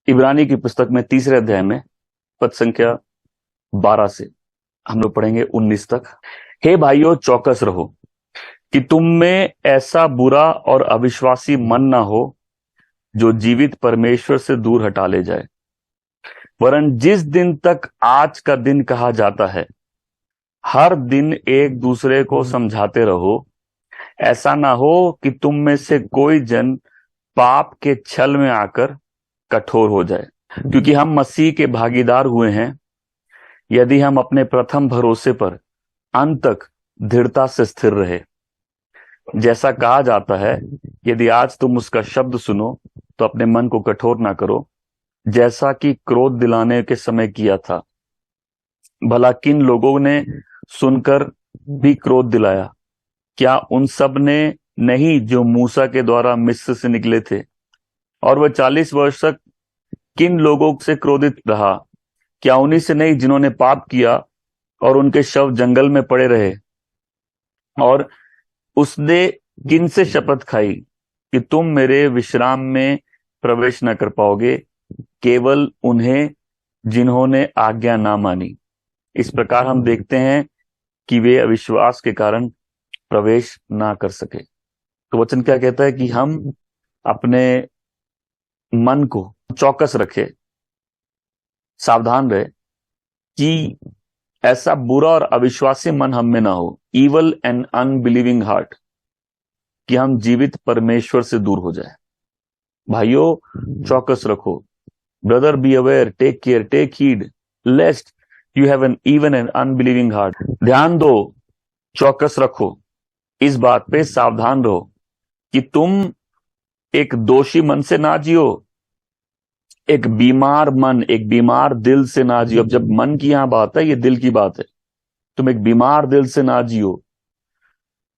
इब्रानी की पुस्तक में 3 अध्याय में पद संख्या 12 से हम लोग पढ़ेंगे 19 तक। हे भाइयों, चौकस रहो कि तुम में ऐसा बुरा और अविश्वासी मन ना हो जो जीवित परमेश्वर से दूर हटा ले जाए। वरन जिस दिन तक आज का दिन कहा जाता है, हर दिन एक दूसरे को समझाते रहो, ऐसा ना हो कि तुम में से कोई जन पाप के छल में आकर कठोर हो जाए। क्योंकि हम मसीह के भागीदार हुए हैं, यदि हम अपने प्रथम भरोसे पर अंत तक दृढ़ता से स्थिर रहे। जैसा कहा जाता है, यदि आज तुम उसका शब्द सुनो तो अपने मन को कठोर ना करो, जैसा कि क्रोध दिलाने के समय किया था। भला किन लोगों ने सुनकर भी क्रोध दिलाया? क्या उन सब ने नहीं जो मूसा के द्वारा मिस्र से निकले थे? और वह 40 वर्ष तक किन लोगों से क्रोधित रहा? क्या उन्हीं से नहीं जिन्होंने पाप किया और उनके शव जंगल में पड़े रहे? और उसने किन से शपथ खाई कि तुम मेरे विश्राम में प्रवेश न कर पाओगे? केवल उन्हें जिन्होंने आज्ञा ना मानी। इस प्रकार हम देखते हैं कि वे अविश्वास के कारण प्रवेश ना कर सके। तो वचन क्या कहता है कि हम अपने मन को चौकस रखे, सावधान रहे कि ऐसा बुरा और अविश्वासी मन हम में ना हो, इवल एंड अनबिलीविंग हार्ट, कि हम जीवित परमेश्वर से दूर हो जाए। भाइयों, चौकस रखो। Brother, be aware, take care, take heed, lest you have an even and unbelieving heart. ध्यान दो, चौकस रखो, इस बात पे सावधान रहो कि तुम एक दोषी मन से ना जियो, एक बीमार मन, एक बीमार दिल से ना जियो। अब जब मन की यहां बात है, ये दिल की बात है। तुम एक बीमार दिल से ना जियो,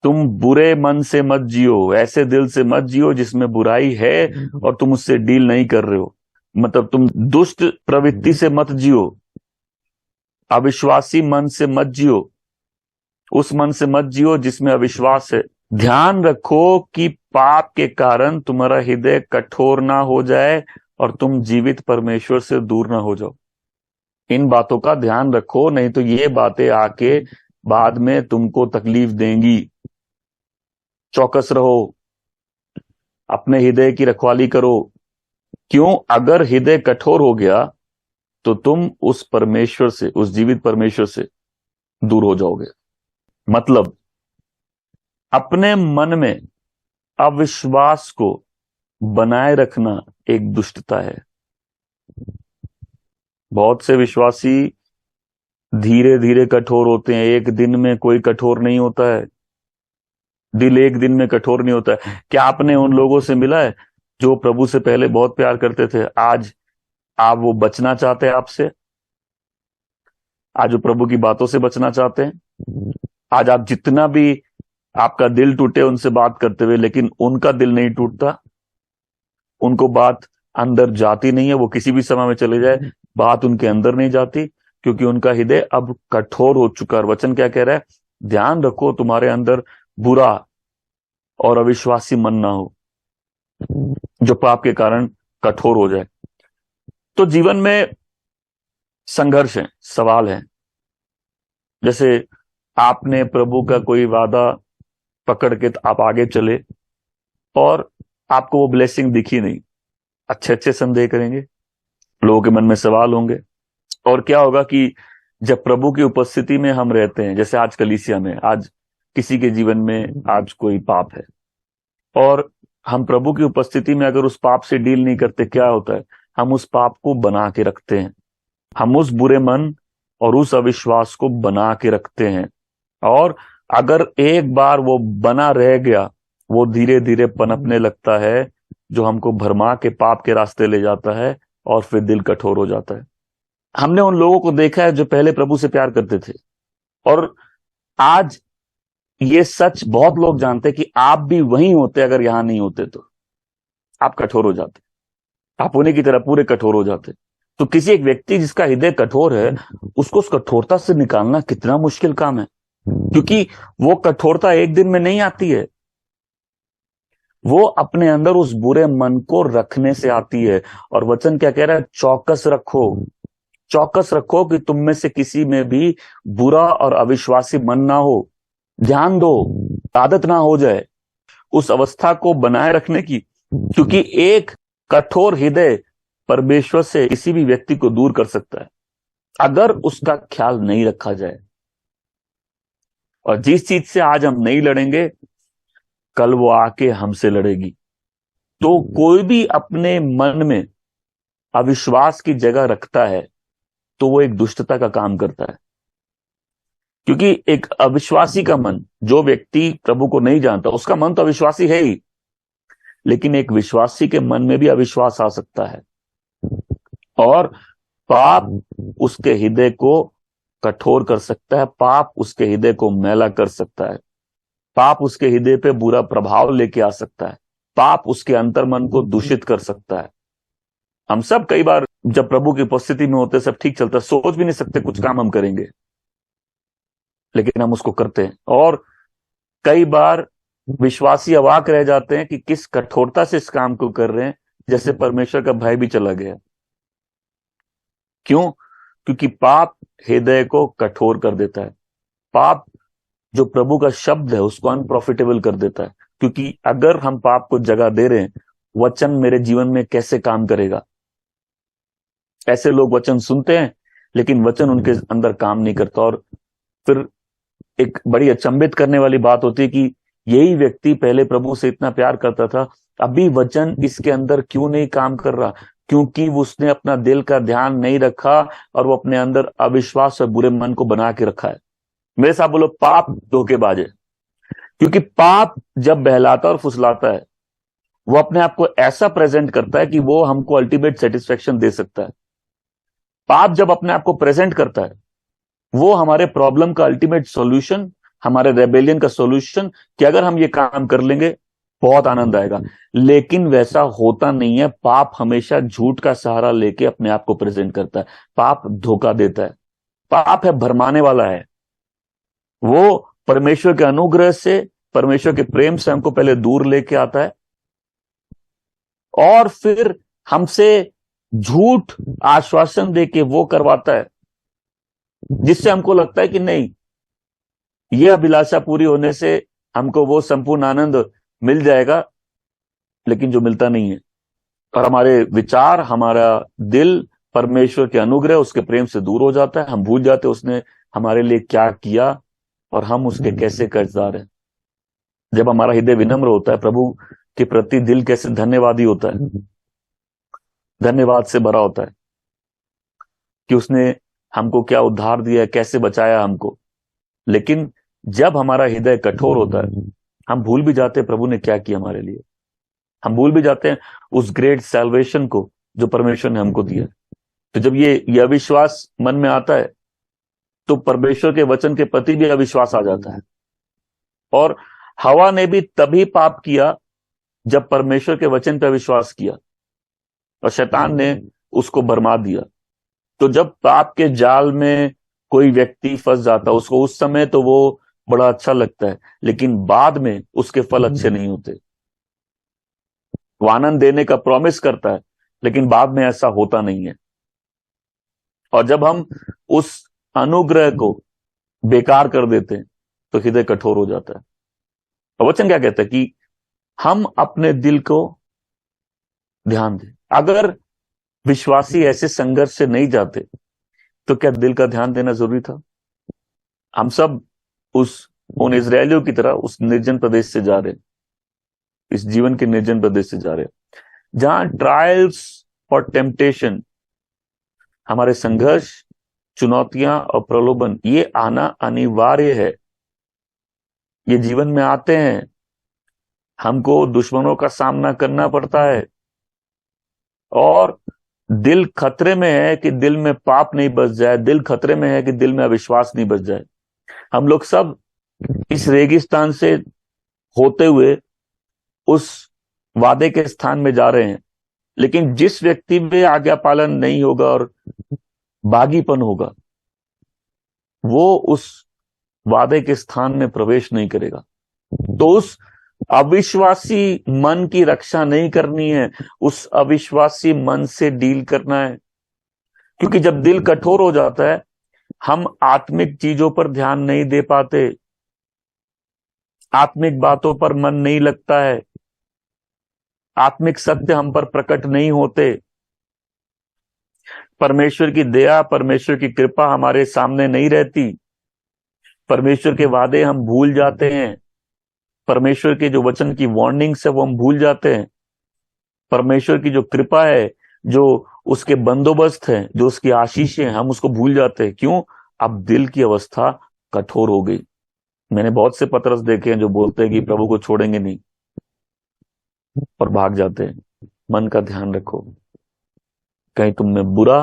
तुम बुरे मन से मत जियो, ऐसे दिल से मत जियो जिसमें बुराई है और तुम उससे डील नहीं कर रहे हो। मतलब तुम दुष्ट प्रवृत्ति से मत जियो, अविश्वासी मन से मत जियो, उस मन से मत जियो जिसमें अविश्वास है। ध्यान रखो कि पाप के कारण तुम्हारा हृदय कठोर ना हो जाए और तुम जीवित परमेश्वर से दूर ना हो जाओ। इन बातों का ध्यान रखो, नहीं तो ये बातें आके बाद में तुमको तकलीफ देंगी। चौकस रहो, अपने हृदय की रखवाली करो। क्यों? अगर हृदय कठोर हो गया तो तुम उस परमेश्वर से, उस जीवित परमेश्वर से दूर हो जाओगे। मतलब अपने मन में अविश्वास को बनाए रखना एक दुष्टता है। बहुत से विश्वासी धीरे धीरे कठोर होते हैं, एक दिन में कोई कठोर नहीं होता है। दिल एक दिन में कठोर नहीं होता है। क्या आपने उन लोगों से मिला है जो प्रभु से पहले बहुत प्यार करते थे, आज आप वो बचना चाहते हैं आपसे? आज वो प्रभु की बातों से बचना चाहते हैं? आज आप जितना भी आपका दिल टूटे उनसे बात करते हुए, लेकिन उनका दिल नहीं टूटता, उनको बात अंदर जाती नहीं है। वो किसी भी समय में चले जाए, बात उनके अंदर नहीं जाती, क्योंकि उनका हृदय अब कठोर हो चुका है। वचन क्या कह रहा है? ध्यान रखो तुम्हारे अंदर बुरा और अविश्वासी मन ना हो जो पाप के कारण कठोर हो जाए। तो जीवन में संघर्ष है, सवाल है। जैसे आपने प्रभु का कोई वादा पकड़ के आप आगे चले और आपको वो ब्लेसिंग दिखी नहीं। अच्छे अच्छे संदेह करेंगे, लोगों के मन में सवाल होंगे। और क्या होगा कि जब प्रभु की उपस्थिति में हम रहते हैं, जैसे आज कलीसिया में, आज किसी के जीवन में आज कोई पाप है और हम प्रभु की उपस्थिति में अगर उस पाप से डील नहीं करते, क्या होता है? हम उस पाप को बना के रखते हैं, हम उस बुरे मन और उस अविश्वास को बना के रखते हैं। और अगर एक बार वो बना रह गया, वो धीरे धीरे पनपने लगता है, जो हमको भरमा के पाप के रास्ते ले जाता है और फिर दिल कठोर हो जाता है। हमने उन लोगों को देखा है जो पहले प्रभु से प्यार करते थे, और आज ये सच बहुत लोग जानते हैं कि आप भी वहीं होते, अगर यहां नहीं होते तो आप कठोर हो जाते, आप उन्हीं की तरह पूरे कठोर हो जाते। तो किसी एक व्यक्ति जिसका हृदय कठोर है, उसको उस कठोरता से निकालना कितना मुश्किल काम है। क्योंकि वो कठोरता एक दिन में नहीं आती है, वो अपने अंदर उस बुरे मन को रखने से आती है। और वचन क्या कह रहा है? चौकस रखो, चौकस रखो कि तुम में से किसी में भी बुरा और अविश्वासी मन ना हो। ध्यान दो, आदत ना हो जाए उस अवस्था को बनाए रखने की, क्योंकि एक कठोर हृदय परमेश्वर से किसी भी व्यक्ति को दूर कर सकता है अगर उसका ख्याल नहीं रखा जाए। और जिस चीज से आज हम नहीं लड़ेंगे, कल वो आके हमसे लड़ेगी। तो कोई भी अपने मन में अविश्वास की जगह रखता है तो वो एक दुष्टता का काम करता है। क्योंकि एक अविश्वासी का मन, जो व्यक्ति प्रभु को नहीं जानता, उसका मन तो अविश्वासी है ही, लेकिन एक विश्वासी के मन में भी अविश्वास आ सकता है और पाप उसके हृदय को कठोर कर सकता है, पाप उसके हृदय को मैला कर सकता है, पाप उसके हृदय पे बुरा प्रभाव लेके आ सकता है, पाप उसके अंतर्मन को दूषित कर सकता है। हम सब कई बार जब प्रभु की उपस्थिति में होते, सब ठीक चलता है, सोच भी नहीं सकते कुछ काम हम करेंगे, लेकिन हम उसको करते हैं। और कई बार विश्वासी अवाक रह जाते हैं कि किस कठोरता से इस काम को कर रहे हैं, जैसे परमेश्वर का भय भी चला गया। क्यों? क्योंकि पाप हृदय को कठोर कर देता है। पाप जो प्रभु का शब्द है उसको अनप्रॉफिटेबल कर देता है। क्योंकि अगर हम पाप को जगह दे रहे हैं, वचन मेरे जीवन में कैसे काम करेगा? ऐसे लोग वचन सुनते हैं लेकिन वचन उनके अंदर काम नहीं करता। और फिर एक बड़ी अचंभित करने वाली बात होती है कि यही व्यक्ति पहले प्रभु से इतना प्यार करता था, अभी वचन इसके अंदर क्यों नहीं काम कर रहा? क्योंकि उसने अपना दिल का ध्यान नहीं रखा और वो अपने अंदर अविश्वास और बुरे मन को बना के रखा है। मेरे साथ बोलो, पाप धोखेबाज है। क्योंकि पाप जब बहलाता और फुसलाता है, वो अपने आप को ऐसा प्रेजेंट करता है कि वो हमको अल्टीमेट सेटिस्फेक्शन दे सकता है। पाप जब अपने आप को प्रेजेंट करता है, वो हमारे प्रॉब्लम का अल्टीमेट सॉल्यूशन, हमारे रेबेलियन का सॉल्यूशन, कि अगर हम ये काम कर लेंगे बहुत आनंद आएगा। लेकिन वैसा होता नहीं है। पाप हमेशा झूठ का सहारा लेके अपने आप को प्रेजेंट करता है। पाप धोखा देता है। पाप है भरमाने वाला है। वो परमेश्वर के अनुग्रह से, परमेश्वर के प्रेम से हमको पहले दूर लेके आता है और फिर हमसे झूठ आश्वासन देके वो करवाता है जिससे हमको लगता है कि नहीं, यह अभिलाषा पूरी होने से हमको वो संपूर्ण आनंद मिल जाएगा, लेकिन जो मिलता नहीं है। और हमारे विचार, हमारा दिल परमेश्वर के अनुग्रह, उसके प्रेम से दूर हो जाता है। हम भूल जाते उसने हमारे लिए क्या किया और हम उसके कैसे कर्जदार हैं। जब हमारा हृदय विनम्र होता है, प्रभु के प्रति दिल कैसे धन्यवादी होता है, धन्यवाद से भरा होता है कि उसने हमको क्या उद्धार दिया, कैसे बचाया हमको। लेकिन जब हमारा हृदय कठोर होता है, हम भूल भी जाते हैं प्रभु ने क्या किया हमारे लिए। हम भूल भी जाते हैं उस ग्रेट सैल्वेशन को जो परमेश्वर ने हमको दिया। तो जब ये अविश्वास मन में आता है, तो परमेश्वर के वचन के प्रति भी अविश्वास आ जाता है। और हवा ने भी तभी पाप किया जब परमेश्वर के वचन पर विश्वास किया, और शैतान ने उसको बर्बाद दिया। तो जब पाप के जाल में कोई व्यक्ति फंस जाता है, उसको उस समय तो वो बड़ा अच्छा लगता है, लेकिन बाद में उसके फल अच्छे नहीं होते। वो आनंद देने का प्रॉमिस करता है, लेकिन बाद में ऐसा होता नहीं है। और जब हम उस अनुग्रह को बेकार कर देते हैं तो हृदय कठोर हो जाता है। और वचन क्या कहता है कि हम अपने दिल को ध्यान दें। अगर विश्वासी ऐसे संघर्ष से नहीं जाते तो क्या दिल का ध्यान देना जरूरी था? हम सब उन इजरायलियों की तरह उस निर्जन प्रदेश से जा रहे हैं, इस जीवन के निर्जन प्रदेश से जा रहे हैं, जहां ट्रायल्स और टेम्पटेशन, हमारे संघर्ष, चुनौतियां और प्रलोभन, ये आना अनिवार्य है। ये जीवन में आते हैं। हमको दुश्मनों का सामना करना पड़ता है और दिल खतरे में है कि दिल में पाप नहीं बस जाए, दिल खतरे में है कि दिल में अविश्वास नहीं बस जाए। हम लोग सब इस रेगिस्तान से होते हुए उस वादे के स्थान में जा रहे हैं, लेकिन जिस व्यक्ति में आज्ञा पालन नहीं होगा और बागीपन होगा, वो उस वादे के स्थान में प्रवेश नहीं करेगा। तो उस अविश्वासी मन की रक्षा नहीं करनी है, उस अविश्वासी मन से डील करना है। क्योंकि जब दिल कठोर हो जाता है, हम आत्मिक चीजों पर ध्यान नहीं दे पाते, आत्मिक बातों पर मन नहीं लगता है, आत्मिक सत्य हम पर प्रकट नहीं होते, परमेश्वर की दया, परमेश्वर की कृपा हमारे सामने नहीं रहती, परमेश्वर के वादे हम भूल जाते हैं, परमेश्वर के जो वचन की वार्निंग्स है वो हम भूल जाते हैं, परमेश्वर की जो कृपा है, जो उसके बंदोबस्त है, जो उसकी आशीषें हैं, हम उसको भूल जाते हैं। क्यों? अब दिल की अवस्था कठोर हो गई। मैंने बहुत से पतरस देखे हैं जो बोलते हैं कि प्रभु को छोड़ेंगे नहीं, और भाग जाते हैं। मन का ध्यान रखो, कहीं तुम में बुरा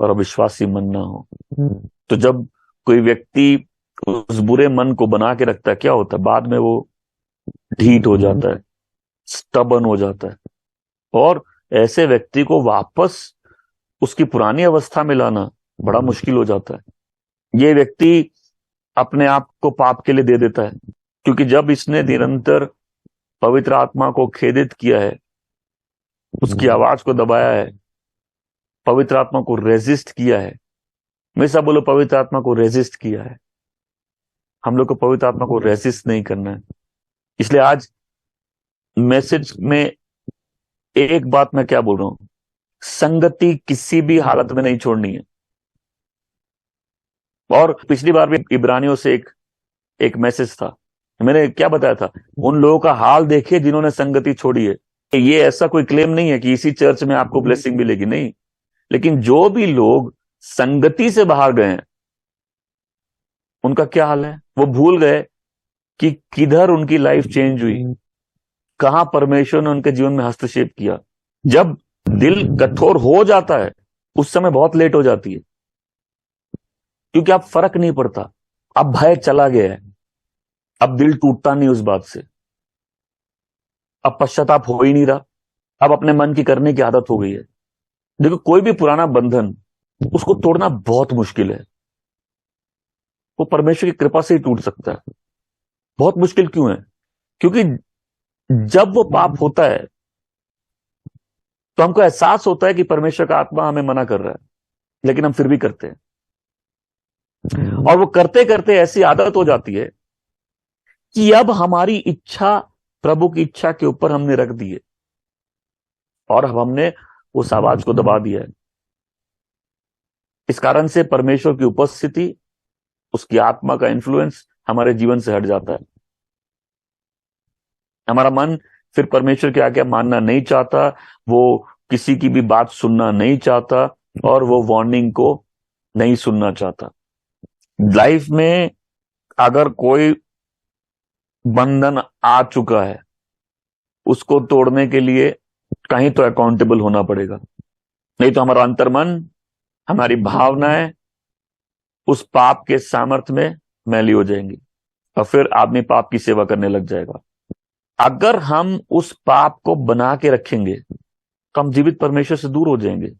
और अविश्वासी मन ना हो। तो जब कोई व्यक्ति उस बुरे मन को बना के रखता है, क्या होता है? बाद में वो ढीठ हो जाता है, स्टबन हो जाता है, और ऐसे व्यक्ति को वापस उसकी पुरानी अवस्था में लाना बड़ा मुश्किल हो जाता है। ये व्यक्ति अपने आप को पाप के लिए दे देता है, क्योंकि जब इसने निरंतर पवित्र आत्मा को खेदित किया है, उसकी आवाज को दबाया है, पवित्र आत्मा को रेजिस्ट किया है। हमेशा बोलो, पवित्र आत्मा को रेजिस्ट किया है। हम लोग को पवित्र आत्मा को रेजिस्ट नहीं करना है। इसलिए आज मैसेज में एक बात मैं क्या बोल रहा हूं, संगति किसी भी हालत में नहीं छोड़नी है। और पिछली बार भी इब्रानियों से एक मैसेज था, मैंने क्या बताया था? उन लोगों का हाल देखिए जिन्होंने संगति छोड़ी है। ये ऐसा कोई क्लेम नहीं है कि इसी चर्च में आपको ब्लेसिंग मिलेगी, नहीं। लेकिन जो भी लोग संगति से बाहर गए हैं, उनका क्या हाल है? वो भूल गए कि किधर उनकी लाइफ चेंज हुई, कहां परमेश्वर ने उनके जीवन में हस्तक्षेप किया। जब दिल कठोर हो जाता है, उस समय बहुत लेट हो जाती है, क्योंकि अब फर्क नहीं पड़ता, अब भय चला गया है, अब दिल टूटता नहीं उस बात से, अब पश्चाताप हो ही नहीं रहा, अब अपने मन की करने की आदत हो गई है। देखो, कोई भी पुराना बंधन, उसको तोड़ना बहुत मुश्किल है। वो परमेश्वर की कृपा से ही टूट सकता है। बहुत मुश्किल क्यों है? क्योंकि जब वो पाप होता है तो हमको एहसास होता है कि परमेश्वर का आत्मा हमें मना कर रहा है, लेकिन हम फिर भी करते हैं। और वो करते करते ऐसी आदत हो जाती है कि अब हमारी इच्छा प्रभु की इच्छा के ऊपर हमने रख दी है, और अब हमने उस आवाज को दबा दिया है। इस कारण से परमेश्वर की उपस्थिति, उसकी आत्मा का इन्फ्लुएंस हमारे जीवन से हट जाता है। हमारा मन फिर परमेश्वर की आज्ञा मानना नहीं चाहता, वो किसी की भी बात सुनना नहीं चाहता, और वो वार्निंग को नहीं सुनना चाहता। लाइफ में अगर कोई बंधन आ चुका है, उसको तोड़ने के लिए कहीं तो अकाउंटेबल होना पड़ेगा, नहीं तो हमारा अंतर्मन, हमारी भावनाएं उस पाप के सामर्थ्य में मैली हो जाएंगी, और फिर आदमी पाप की सेवा करने लग जाएगा। अगर हम उस पाप को बना के रखेंगे तो हम जीवित परमेश्वर से दूर हो जाएंगे।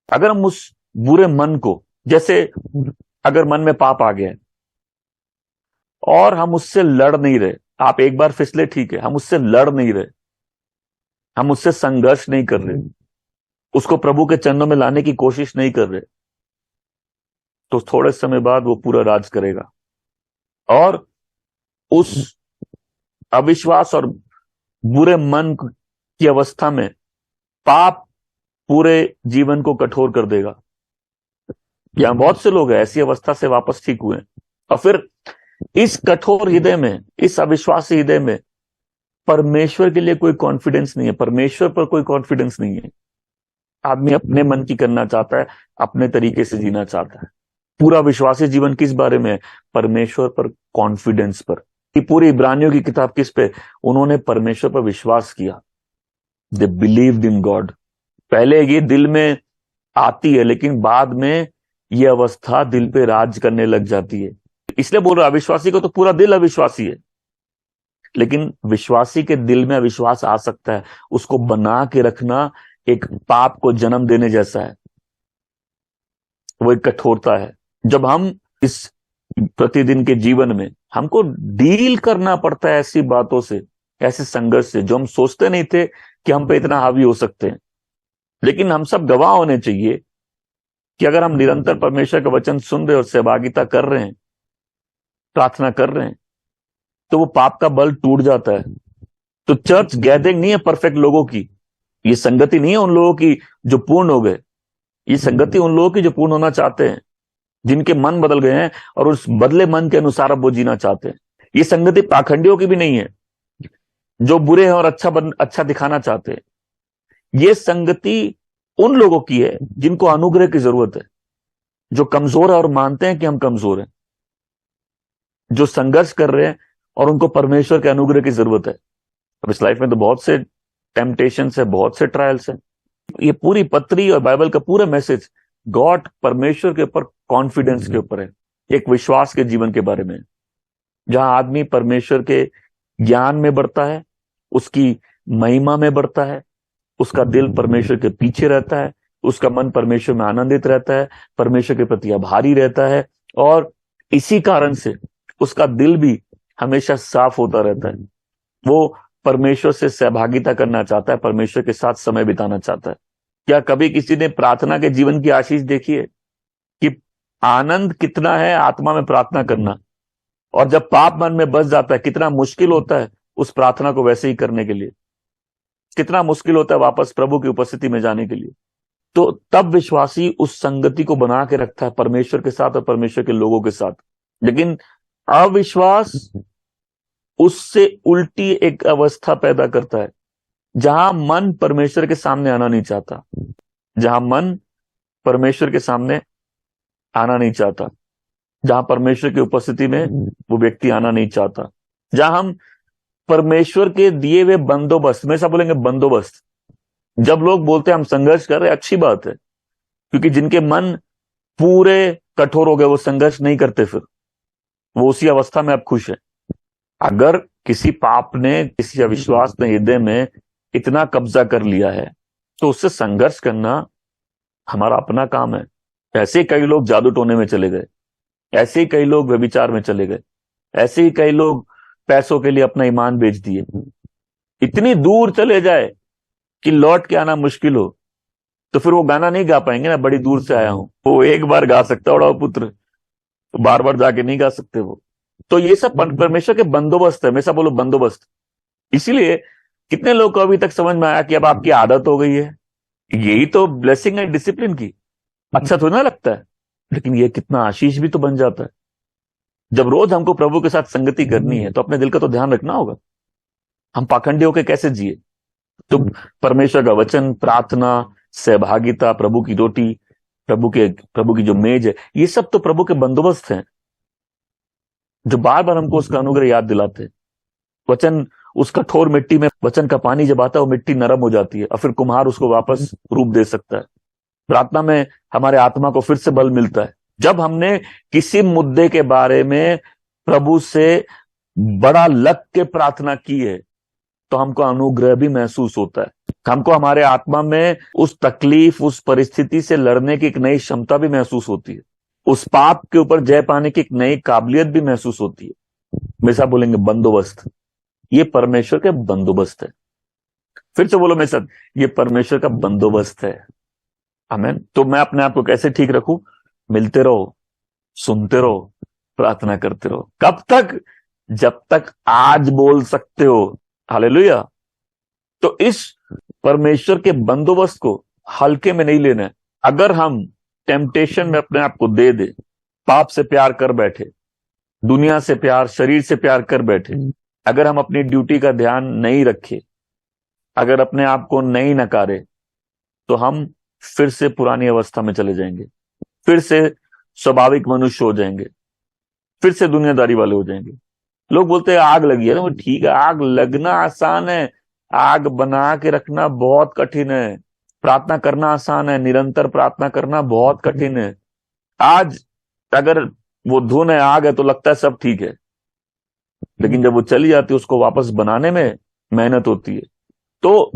अगर हम उस बुरे मन को, जैसे अगर मन में पाप आ गया है और हम उससे लड़ नहीं रहे, आप एक बार फिसले ठीक है, हम उससे लड़ नहीं रहे, हम उससे संघर्ष नहीं कर रहे, उसको प्रभु के चरणों में लाने की कोशिश नहीं कर रहे, तो थोड़े समय बाद वो पूरा राज करेगा, और उस अविश्वास और बुरे मन की अवस्था में पाप पूरे जीवन को कठोर कर देगा। यहां बहुत से लोग हैं ऐसी अवस्था से वापस ठीक हुए, और फिर इस कठोर हृदय में, इस अविश्वासी हृदय में परमेश्वर के लिए कोई कॉन्फिडेंस नहीं है, परमेश्वर पर कोई कॉन्फिडेंस नहीं है। आदमी अपने मन की करना चाहता है, अपने तरीके से जीना चाहता है। पूरा विश्वासी जीवन किस बारे में है? परमेश्वर पर कॉन्फिडेंस पर। कि पूरी इब्रानियों की किताब किस पे? उन्होंने परमेश्वर पर विश्वास किया। They believed in God. पहले ये दिल में आती है, लेकिन बाद में ये अवस्था दिल पे राज करने लग जाती है। इसलिए बोल रहा, अविश्वासी को तो पूरा दिल अविश्वासी है, लेकिन विश्वासी के दिल में अविश्वास आ सकता है। उसको बना के रखना एक पाप को जन्म देने जैसा है, वो एक कठोरता है। जब हम इस प्रतिदिन के जीवन में हमको डील करना पड़ता है ऐसी बातों से, ऐसे संघर्ष से जो हम सोचते नहीं थे कि हम पे इतना हावी हो सकते हैं। लेकिन हम सब गवाह होने चाहिए कि अगर हम निरंतर परमेश्वर का वचन सुन रहे और सहभागिता कर रहे हैं, प्रार्थना कर रहे हैं, तो वो पाप का बल टूट जाता है। तो चर्च गैदरिंग नहीं है परफेक्ट लोगों की, ये संगति नहीं है उन लोगों की जो पूर्ण हो गए, ये संगति उन लोगों की जो पूर्ण होना चाहते हैं, जिनके मन बदल गए हैं और उस बदले मन के अनुसार अब वो जीना चाहते हैं। ये संगति पाखंडियों की भी नहीं है जो बुरे हैं और अच्छा दिखाना चाहते हैं। ये संगति उन लोगों की है जिनको अनुग्रह की जरूरत है, जो कमजोर है और मानते हैं कि हम कमजोर हैं, जो संघर्ष कर रहे हैं और उनको परमेश्वर के अनुग्रह की जरूरत है। अब इस लाइफ में तो बहुत से टेम्पटेशंस है, बहुत से ट्रायल्स हैं। ये पूरी पत्री और बाइबल का पूरा मैसेज गॉड परमेश्वर के ऊपर कॉन्फिडेंस के ऊपर है, एक विश्वास के जीवन के बारे में, जहां आदमी परमेश्वर के ज्ञान में बढ़ता है, उसकी महिमा में बढ़ता है, उसका दिल परमेश्वर के पीछे रहता है, उसका मन परमेश्वर में आनंदित रहता है, परमेश्वर के प्रति आभारी रहता है, और इसी कारण से उसका दिल भी हमेशा साफ होता रहता है। वो परमेश्वर से सहभागिता करना चाहता है, परमेश्वर के साथ समय बिताना चाहता है। क्या कभी किसी ने प्रार्थना के जीवन की आशीष देखी है कि आनंद कितना है आत्मा में प्रार्थना करना, और जब पाप मन में बस जाता है कितना मुश्किल होता है उस प्रार्थना को वैसे ही करने के लिए, कितना मुश्किल होता है वापस प्रभु की उपस्थिति में जाने के लिए। तो तब विश्वासी उस संगति को बना के रखता है परमेश्वर के साथ और परमेश्वर के लोगों के साथ। लेकिन अविश्वास उससे उल्टी एक अवस्था पैदा करता है, जहां मन परमेश्वर के सामने आना नहीं चाहता, जहां मन परमेश्वर के सामने आना नहीं चाहता, जहां परमेश्वर की उपस्थिति में वो व्यक्ति आना नहीं चाहता, जहां हम परमेश्वर के दिए हुए बंदोबस्त में, सब बोलेंगे बंदोबस्त, जब लोग बोलते हैं हम संघर्ष कर रहे हैं, अच्छी बात है, क्योंकि जिनके मन पूरे कठोर हो गए वो संघर्ष नहीं करते, फिर वो उसी अवस्था में अब खुश है। अगर किसी पाप ने, किसी अविश्वास ने हृदय में इतना कब्जा कर लिया है तो उससे संघर्ष करना हमारा अपना काम है। ऐसे ही कई लोग जादू टोने में चले गए, ऐसे ही कई लोग व्यभिचार में चले गए, ऐसे ही कई लोग पैसों के लिए अपना ईमान बेच दिए। इतनी दूर चले जाए कि लौट के आना मुश्किल हो, तो फिर वो गाना नहीं गा पाएंगे ना, बड़ी दूर से आया हूं। वो एक बार गा सकता है, बड़ा पुत्र, तो बार बार जाके नहीं गा सकते वो। तो ये सब परमेश्वर के बंदोबस्त है, हमेशा बोलो बंदोबस्त। इसीलिए कितने लोग को अभी तक समझ में आया कि अब आपकी आदत हो गई है, यही तो ब्लेसिंग है डिसिप्लिन की। अच्छा तो ना लगता है, लेकिन ये कितना आशीष भी तो बन जाता है। जब रोज हमको प्रभु के साथ संगति करनी है तो अपने दिल का तो ध्यान रखना होगा, हम पाखंडी होकर कैसे जिए। तो परमेश्वर का वचन, प्रार्थना, सहभागिता, प्रभु की रोटी, प्रभु की जो मेज है, ये सब तो प्रभु के बंदोबस्त हैं, जो बार बार हमको उसका अनुग्रह याद दिलाते हैं। वचन उस कठोर मिट्टी में, वचन का पानी जब आता है वो मिट्टी नरम हो जाती है और फिर कुम्हार उसको वापस रूप दे सकता है। प्रार्थना में हमारे आत्मा को फिर से बल मिलता है। जब हमने किसी मुद्दे के बारे में प्रभु से बड़ा लग के प्रार्थना की है तो हमको अनुग्रह भी महसूस होता है, हमको हमारे आत्मा में उस तकलीफ, उस परिस्थिति से लड़ने की एक नई क्षमता भी महसूस होती है, उस पाप के ऊपर जय पाने की एक नई काबिलियत भी महसूस होती है। हमेशा बोलेंगे बंदोबस्त, ये परमेश्वर के बंदोबस्त है। फिर से बोलो मेरे साथ, ये परमेश्वर का बंदोबस्त है। आमीन। तो मैं अपने आप को कैसे ठीक रखूं? मिलते रहो, सुनते रहो, प्रार्थना करते रहो। कब तक? जब तक आज बोल सकते हो। हालेलुया। तो इस परमेश्वर के बंदोबस्त को हल्के में नहीं लेना है। अगर हम टेम्पटेशन में अपने आप को दे दे, पाप से प्यार कर बैठे, दुनिया से प्यार, शरीर से प्यार कर बैठे, अगर हम अपनी ड्यूटी का ध्यान नहीं रखे, अगर अपने आप को नहीं नकारे, तो हम फिर से पुरानी अवस्था में चले जाएंगे, फिर से स्वाभाविक मनुष्य हो जाएंगे, फिर से दुनियादारी वाले हो जाएंगे। लोग बोलते हैं आग लगी है ना, वो ठीक है, आग लगना आसान है, आग बना के रखना बहुत कठिन है। प्रार्थना करना आसान है, निरंतर प्रार्थना करना बहुत कठिन है। आज अगर वो धुन है, आग है, तो लगता है सब ठीक है, लेकिन जब वो चली जाती है उसको वापस बनाने में मेहनत होती है। तो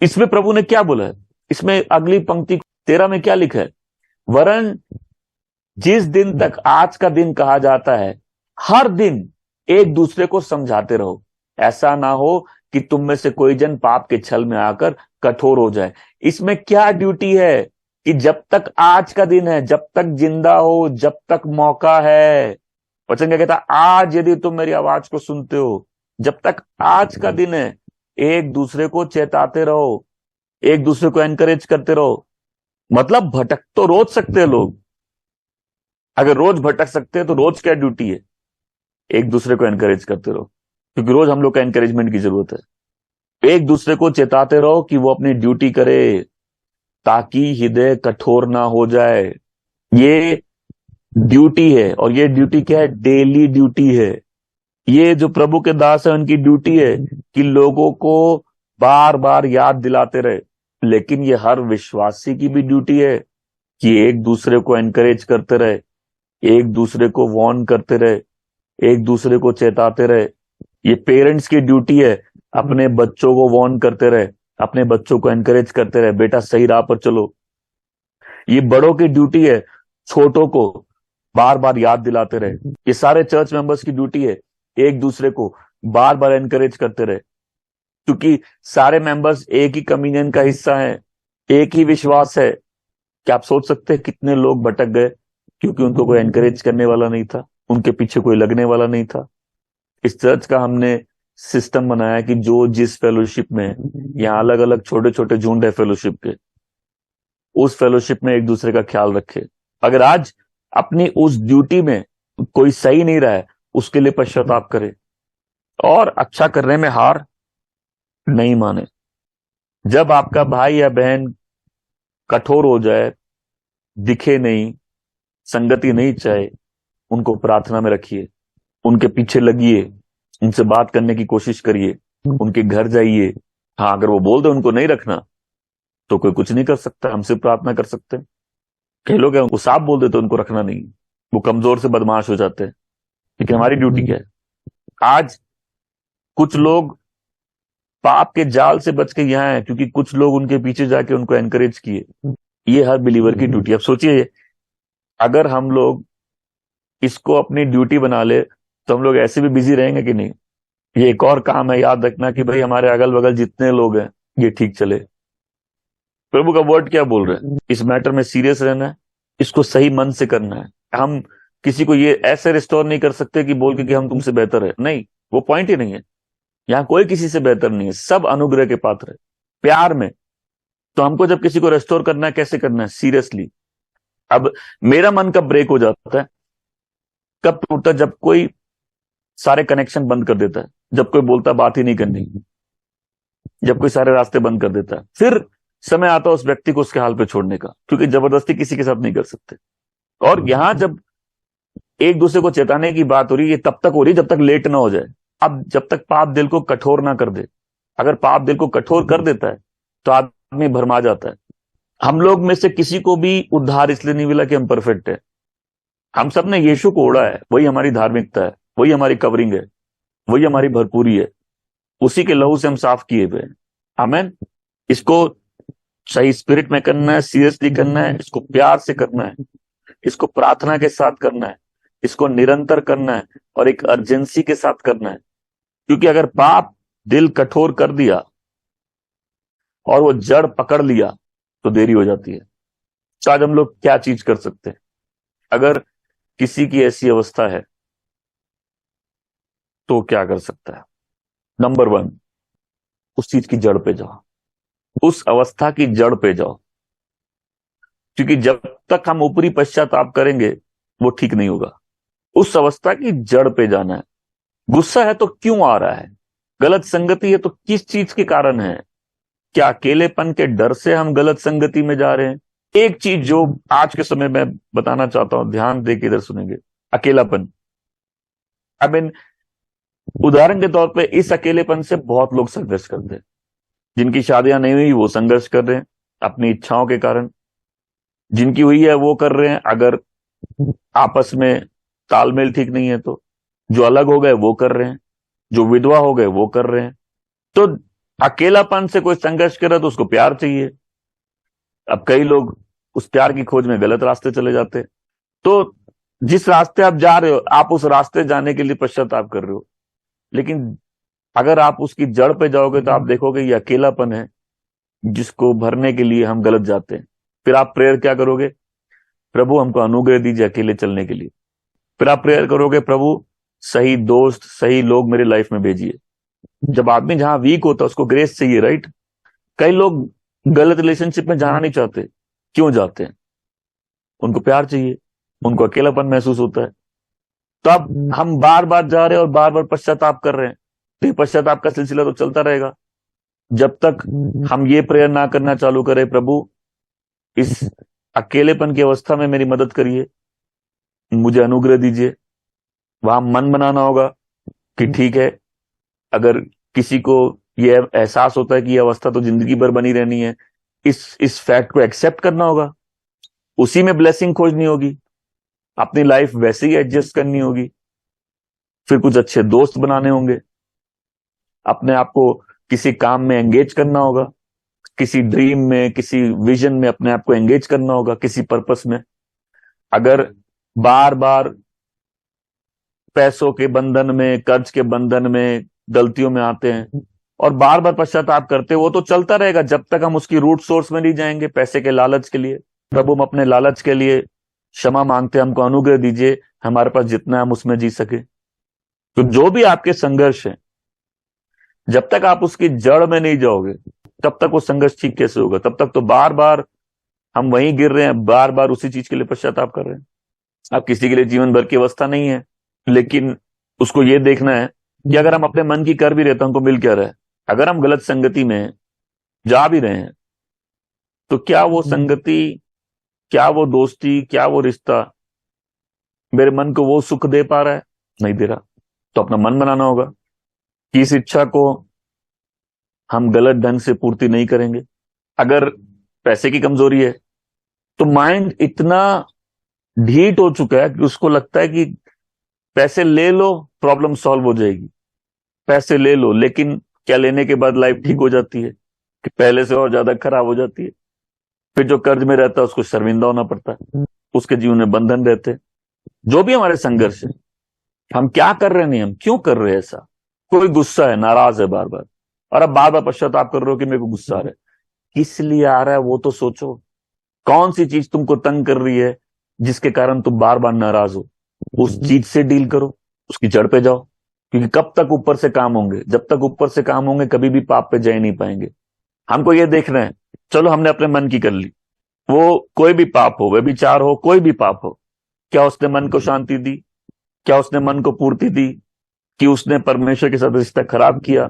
इसमें प्रभु ने क्या बोला है? इसमें अगली पंक्ति 13 में क्या लिखा है? वरन जिस दिन तक आज का दिन कहा जाता है, हर दिन एक दूसरे को समझाते रहो। ऐसा ना हो कि तुम में से कोई जन पाप के छल में आकर कठोर हो जाए। इसमें क्या ड्यूटी है कि जब तक आज का दिन है, जब तक जिंदा हो, जब तक मौका है, वचन क्या कहता है, आज यदि तुम मेरी आवाज को सुनते हो, जब तक आज का दिन है, एक दूसरे को चेताते रहो, एक दूसरे को एनकरेज करते रहो। मतलब भटक तो रोज सकते हैं लोग, अगर रोज भटक सकते हैं तो रोज क्या ड्यूटी है, एक दूसरे को एनकरेज करते रहो, क्योंकि रोज हम लोग को एनकरेजमेंट की जरूरत है। एक दूसरे को चेताते रहो कि वो अपनी ड्यूटी करे, ताकि हृदय कठोर ना हो जाए। ये ड्यूटी है, और ये ड्यूटी क्या है, डेली ड्यूटी है। ये जो प्रभु के दास है उनकी ड्यूटी है कि लोगों को बार बार याद दिलाते रहे। लेकिन ये हर विश्वासी की भी ड्यूटी है कि एक दूसरे को एनकरेज करते रहे, एक दूसरे को वार्न करते रहे, एक दूसरे को चेताते रहे। ये पेरेंट्स की ड्यूटी है, अपने बच्चों को वार्न करते रहे, अपने बच्चों को एनकरेज करते रहे, बेटा सही राह पर चलो। ये बड़ों की ड्यूटी है, छोटों को बार बार याद दिलाते रहे। ये सारे चर्च मेंबर्स की ड्यूटी है, एक दूसरे को बार बार एनकरेज करते रहे, क्योंकि सारे मेंबर्स एक ही कम्युनियन का हिस्सा हैं, एक ही विश्वास है। क्या आप सोच सकते हैं कितने लोग भटक गए क्योंकि उनको कोई एनकरेज करने वाला नहीं था, उनके पीछे कोई लगने वाला नहीं था। इस चर्च का हमने सिस्टम बनाया कि जो जिस फेलोशिप में, यहाँ अलग अलग छोटे छोटे झुंड है फेलोशिप के, उस फेलोशिप में एक दूसरे का ख्याल रखे। अगर आज अपनी उस ड्यूटी में कोई सही नहीं रहा है, उसके लिए पश्चाताप करे और अच्छा करने में हार नहीं माने। जब आपका भाई या बहन कठोर हो जाए, दिखे नहीं, संगति नहीं चाहे, उनको प्रार्थना में रखिए, उनके पीछे लगिए, उनसे बात करने की कोशिश करिए, उनके घर जाइए। हाँ, अगर वो बोल दे उनको नहीं रखना तो कोई कुछ नहीं कर सकता, हमसे प्रार्थना कर सकते हैं। कई लोग हैं, वो साफ बोल देते उनको रखना नहीं, वो कमजोर से बदमाश हो जाते हैं। लेकिन हमारी ड्यूटी क्या है? आज कुछ लोग पाप के जाल से बच के यहाँ हैं क्योंकि कुछ लोग उनके पीछे जाके उनको एनकरेज किए। ये हर बिलीवर की ड्यूटी। अब सोचिए, अगर हम लोग इसको अपनी ड्यूटी बना ले तो हम लोग ऐसे भी बिजी रहेंगे कि नहीं। ये एक और काम है, याद रखना कि भाई हमारे अगल बगल जितने लोग हैं ये ठीक चले। प्रभु का वर्ड क्या बोल रहे हैं? इस मैटर में सीरियस रहना है, इसको सही मन से करना है। हम किसी को ये ऐसे रिस्टोर नहीं कर सकते कि बोल के कि हम तुमसे बेहतर है, नहीं, वो पॉइंट ही नहीं है। यहाँ कोई किसी से बेहतर नहीं है, सब अनुग्रह के पात्र है, प्यार में। तो हमको जब किसी को रेस्टोर करना है, कैसे करना है? सीरियसली। अब मेरा मन कब ब्रेक हो जाता है, कब टूटता है? जब कोई सारे कनेक्शन बंद कर देता है, जब कोई बोलता बात ही नहीं करनी, जब कोई सारे रास्ते बंद कर देता है, फिर समय आता है उस व्यक्ति को उसके हाल पे छोड़ने का, क्योंकि जबरदस्ती किसी के साथ नहीं कर सकते। और यहां जब एक दूसरे को चेताने की बात हो रही है, तब तक हो रही है जब तक लेट ना हो जाए। अब जब तक पाप दिल को कठोर ना कर दे, अगर पाप दिल को कठोर कर देता है तो आदमी भरमा जाता है। हम लोग में से किसी को भी उद्धार इसलिए नहीं मिला कि हम परफेक्ट है। हम सब ने यीशु को ओढ़ा है, वही हमारी धार्मिकता है, वही हमारी कवरिंग है, वही हमारी भरपूरी है, उसी के लहू से हम साफ किए हुए हैं। आमेन। इसको सही स्पिरिट में करना है, सीरियसली करना है, इसको प्यार से करना है, इसको प्रार्थना के साथ करना है, इसको निरंतर करना है और एक अर्जेंसी के साथ करना है। क्योंकि अगर पाप दिल कठोर कर दिया और वो जड़ पकड़ लिया तो देरी हो जाती है। तो आज हम लोग क्या चीज कर सकते हैं? अगर किसी की ऐसी अवस्था है तो क्या कर सकता है? नंबर 1, उस चीज की जड़ पे जाओ, उस अवस्था की जड़ पे जाओ। क्योंकि जब तक हम ऊपरी पश्चाताप करेंगे वो ठीक नहीं होगा। उस अवस्था की जड़ पे जाना है। गुस्सा है तो क्यों आ रहा है? गलत संगति है तो किस चीज के कारण है? क्या अकेलेपन के डर से हम गलत संगति में जा रहे हैं? एक चीज जो आज के समय में बताना चाहता हूं, ध्यान दे के इधर सुनेंगे। अकेलापन, आई मीन, उदाहरण के तौर पे इस अकेलेपन से बहुत लोग संघर्ष करते हैं। जिनकी शादियां नहीं हुई वो संघर्ष कर रहे हैं अपनी इच्छाओं के कारण, जिनकी हुई है वो कर रहे हैं, अगर आपस में तालमेल ठीक नहीं है तो। जो अलग हो गए वो कर रहे हैं, जो विधवा हो गए वो कर रहे हैं। तो अकेलापन से कोई संघर्ष कर रहा है तो उसको प्यार चाहिए। अब कई लोग उस प्यार की खोज में गलत रास्ते चले जाते हैं। तो जिस रास्ते आप जा रहे हो, आप उस रास्ते जाने के लिए पश्चाताप कर रहे हो, लेकिन अगर आप उसकी जड़ पे जाओगे तो आप देखोगे ये अकेलापन है जिसको भरने के लिए हम गलत जाते हैं। फिर आप प्रेयर क्या करोगे? प्रभु हमको अनुग्रह दीजिए अकेले चलने के लिए। फिर आप प्रेयर करोगे, प्रभु सही दोस्त, सही लोग मेरे लाइफ में भेजिए। जब आदमी जहां वीक होता है उसको ग्रेस चाहिए, राइट? कई लोग गलत रिलेशनशिप में जाना नहीं चाहते। क्यों जाते हैं? उनको प्यार चाहिए, उनको अकेलापन महसूस होता है। तो अब हम बार बार जा रहे हैं और बार बार पश्चाताप कर रहे हैं, तो ये पश्चाताप का सिलसिला तो चलता रहेगा जब तक हम ये प्रेयर ना करना चालू करें, प्रभु इस अकेलेपन की अवस्था में मेरी मदद करिए, मुझे अनुग्रह दीजिए। वहां मन बनाना होगा कि ठीक है, अगर किसी को यह एहसास होता है कि यह अवस्था तो जिंदगी भर बनी रहनी है, इस फैक्ट को एक्सेप्ट करना होगा, उसी में ब्लेसिंग खोजनी होगी, अपनी लाइफ वैसे ही एडजस्ट करनी होगी। फिर कुछ अच्छे दोस्त बनाने होंगे, अपने आप को किसी काम में एंगेज करना होगा, किसी ड्रीम में, किसी विजन में अपने आप को एंगेज करना होगा, किसी पर्पस में। अगर बार बार पैसों के बंधन में, कर्ज के बंधन में, गलतियों में आते हैं और बार बार पश्चाताप करते हैं, वो तो चलता रहेगा जब तक हम उसकी रूट सोर्स में नहीं जाएंगे, पैसे के लालच के लिए। प्रभु हम अपने लालच के लिए क्षमा मांगते हैं, हमको अनुग्रह दीजिए, हमारे पास जितना हम उसमें जी सके। तो जो भी आपके संघर्ष है, जब तक आप उसकी जड़ में नहीं जाओगे तब तक वो संघर्ष ठीक कैसे होगा? तब तक तो बार बार हम वहीं गिर रहे हैं, बार बार उसी चीज के लिए पश्चाताप कर रहे हैं। अब किसी के लिए जीवन भर की अवस्था नहीं है, लेकिन उसको ये देखना है कि अगर हम अपने मन की कर भी रहे तो हमको मिल क्या रहा है। अगर हम गलत संगति में जा भी रहे हैं तो क्या वो संगति, क्या वो दोस्ती, क्या वो रिश्ता मेरे मन को वो सुख दे पा रहा है? नहीं दे रहा। तो अपना मन बनाना होगा कि इस इच्छा को हम गलत ढंग से पूर्ति नहीं करेंगे। अगर पैसे की कमजोरी है तो माइंड इतना ढीठ हो चुका है कि उसको लगता है कि पैसे ले लो प्रॉब्लम सॉल्व हो जाएगी, पैसे ले लो, लेकिन क्या लेने के बाद लाइफ ठीक हो जाती है कि पहले से और ज्यादा खराब हो जाती है। फिर जो कर्ज में रहता है उसको शर्मिंदा होना पड़ता है, उसके जीवन में बंधन रहते हैं। जो भी हमारे संघर्ष है, हम क्या कर रहे नहीं, हम क्यों कर रहे हैं ऐसा? कोई गुस्सा है, नाराज है बार बार, और अब बार बार पश्चाताप कर रहे हो कि मेरे को गुस्सा आ रहा है। किस लिए आ रहा है वो तो सोचो। कौन सी चीज तुमको तंग कर रही है जिसके कारण तुम बार बार नाराज हो? उस चीज से डील करो, उसकी जड़ पे जाओ। क्योंकि कब तक ऊपर से काम होंगे? जब तक ऊपर से काम होंगे कभी भी पाप पे जा ही नहीं पाएंगे। हमको ये देखना है, चलो हमने अपने मन की कर ली, वो कोई भी पाप हो, व्यभिचार हो, कोई भी पाप हो, क्या उसने मन को शांति दी? क्या उसने मन को पूर्ति दी? कि उसने परमेश्वर के साथ रिश्ता खराब किया,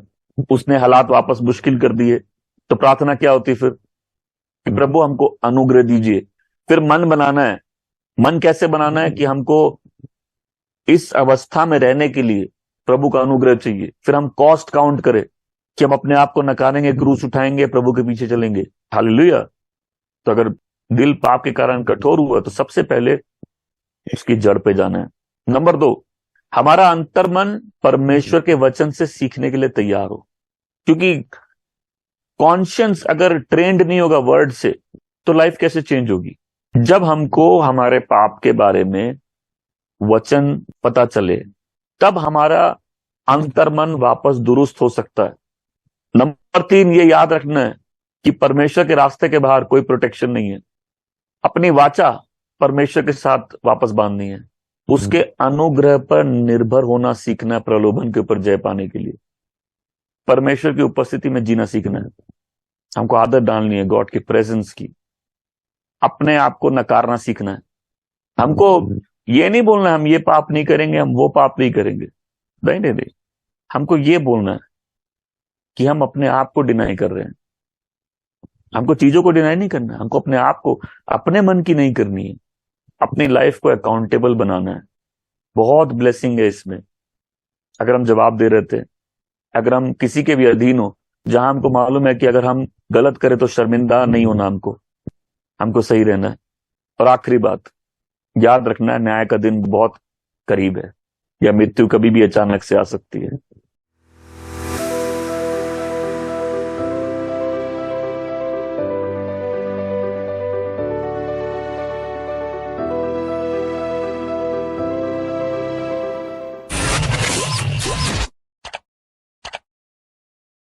उसने हालात वापस मुश्किल कर दिए? तो प्रार्थना क्या होती फिर? कि प्रभु हमको अनुग्रह दीजिए। फिर मन बनाना है। मन कैसे बनाना है? कि हमको इस अवस्था में रहने के लिए प्रभु का अनुग्रह चाहिए। फिर हम कॉस्ट काउंट करें कि हम अपने आप को नकारेंगे, क्रूस उठाएंगे, प्रभु के पीछे चलेंगे। हालेलुया। तो अगर दिल पाप के कारण कठोर हुआ तो सबसे पहले उसकी जड़ पे जाना है। नंबर 2, हमारा अंतर्मन परमेश्वर के वचन से सीखने के लिए तैयार हो। क्योंकि कॉन्शियंस अगर ट्रेंड नहीं होगा वर्ड से तो लाइफ कैसे चेंज होगी? जब हमको हमारे पाप के बारे में वचन पता चले तब हमारा अंतर्मन वापस दुरुस्त हो सकता है। नंबर 3, ये याद रखना है कि परमेश्वर के रास्ते के बाहर कोई प्रोटेक्शन नहीं है। अपनी वाचा परमेश्वर के साथ वापस बांधनी है, उसके अनुग्रह पर निर्भर होना सीखना है। प्रलोभन के ऊपर जय पाने के लिए परमेश्वर की उपस्थिति में जीना सीखना है। हमको आदत डालनी है गॉड की प्रेजेंस की। अपने आप को नकारना सीखना है। हमको ये नहीं बोलना हम ये पाप नहीं करेंगे, हम वो पाप नहीं करेंगे। नहीं नहीं नहीं, हमको ये बोलना है कि हम अपने आप को डिनाई कर रहे हैं। हमको चीजों को डिनाई नहीं करना है, हमको अपने आप को, अपने मन की नहीं करनी है। अपनी लाइफ को अकाउंटेबल बनाना है। बहुत ब्लेसिंग है इसमें। अगर हम जवाब दे रहे थे, अगर हम किसी के भी अधीन हो, जहां हमको मालूम है कि अगर हम गलत करें तो शर्मिंदा नहीं होना, हमको सही रहना है। और आखिरी बात याद रखना है, न्याय का दिन बहुत करीब है, या मृत्यु कभी भी अचानक से आ सकती है।